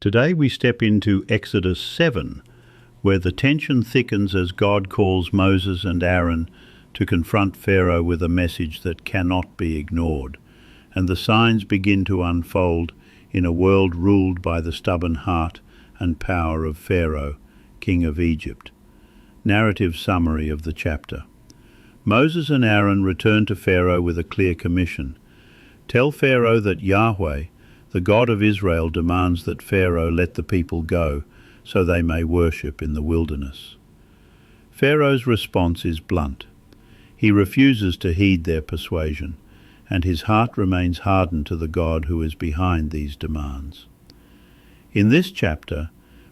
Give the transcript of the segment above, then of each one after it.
Today we step into Exodus 7, where the tension thickens as God calls Moses and Aaron to confront Pharaoh with a message that cannot be ignored, and the signs begin to unfold in a world ruled by the stubborn heart and power of Pharaoh, king of Egypt. Narrative summary of the chapter. Moses and Aaron return to Pharaoh with a clear commission. Tell Pharaoh that Yahweh, the God of Israel, demands that Pharaoh let the people go so they may worship in the wilderness. Pharaoh's response is blunt. He refuses to heed their persuasion, and his heart remains hardened to the God who is behind these demands. In this chapter,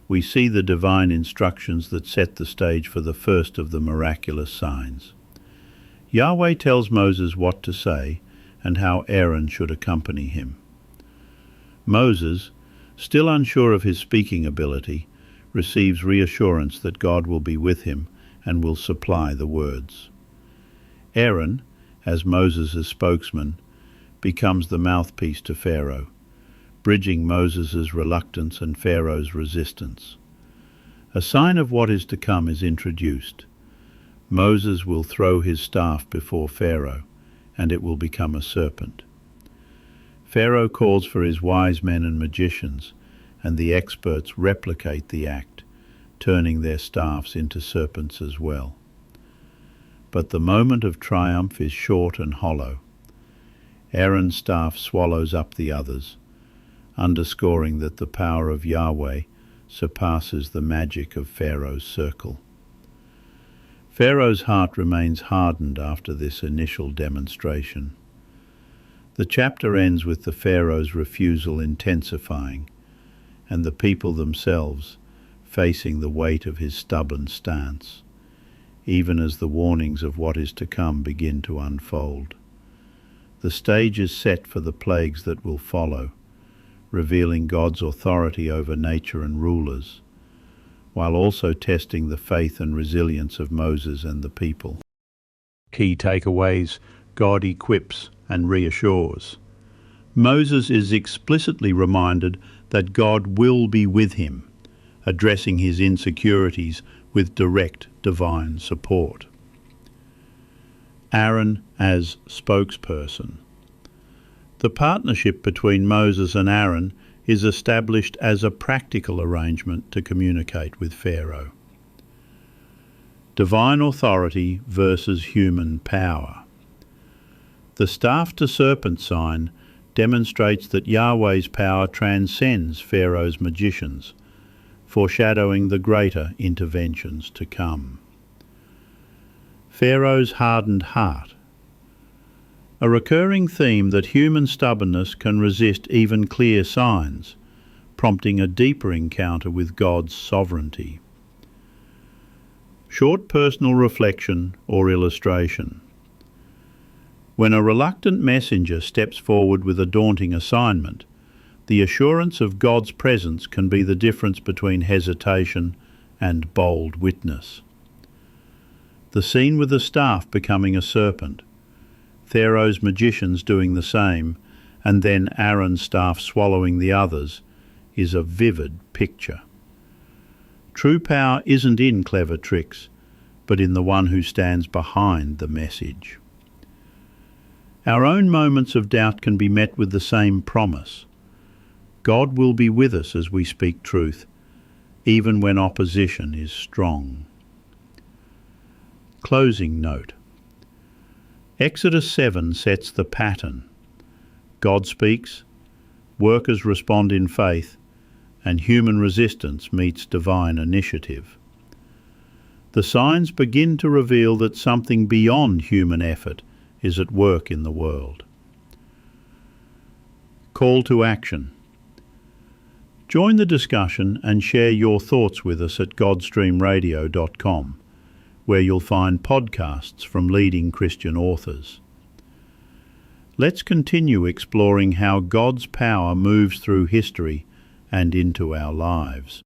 we see the divine instructions that set the stage for the first of the miraculous signs. Yahweh tells Moses what to say and how Aaron should accompany him. Moses, still unsure of his speaking ability, receives reassurance that God will be with him and will supply the words. Aaron, as Moses' spokesman, becomes the mouthpiece to Pharaoh, bridging Moses' reluctance and Pharaoh's resistance. A sign of what is to come is introduced. Moses will throw his staff before Pharaoh, and it will become a serpent. Pharaoh calls for his wise men and magicians, and the experts replicate the act, turning their staffs into serpents as well. But the moment of triumph is short and hollow. Aaron's staff swallows up the others, underscoring that the power of Yahweh surpasses the magic of Pharaoh's circle. Pharaoh's heart remains hardened after this initial demonstration. The chapter ends with the Pharaoh's refusal intensifying, and the people themselves facing the weight of his stubborn stance, even as the warnings of what is to come begin to unfold. The stage is set for the plagues that will follow, revealing God's authority over nature and rulers, while also testing the faith and resilience of Moses and the people. Key takeaways: God equips and reassures. Moses is explicitly reminded that God will be with him, addressing his insecurities with direct divine support. Aaron as spokesperson. The partnership between Moses and Aaron is established as a practical arrangement to communicate with Pharaoh. Divine authority versus human power. The staff-to-serpent sign demonstrates that Yahweh's power transcends Pharaoh's magicians, foreshadowing the greater interventions to come. Pharaoh's hardened heart. A recurring theme that human stubbornness can resist even clear signs, prompting a deeper encounter with God's sovereignty. Short personal reflection or illustration. When a reluctant messenger steps forward with a daunting assignment, the assurance of God's presence can be the difference between hesitation and bold witness. The scene with the staff becoming a serpent, Pharaoh's magicians doing the same, and then Aaron's staff swallowing the others, is a vivid picture. True power isn't in clever tricks, but in the one who stands behind the message. Our own moments of doubt can be met with the same promise. God will be with us as we speak truth, even when opposition is strong. Closing note. Exodus 7 sets the pattern. God speaks, workers respond in faith, and human resistance meets divine initiative. The signs begin to reveal that something beyond human effort is at work in the world. Call to action. Join the discussion and share your thoughts with us at godstreamradio.com, where you'll find podcasts from leading Christian authors. Let's continue exploring how God's power moves through history and into our lives.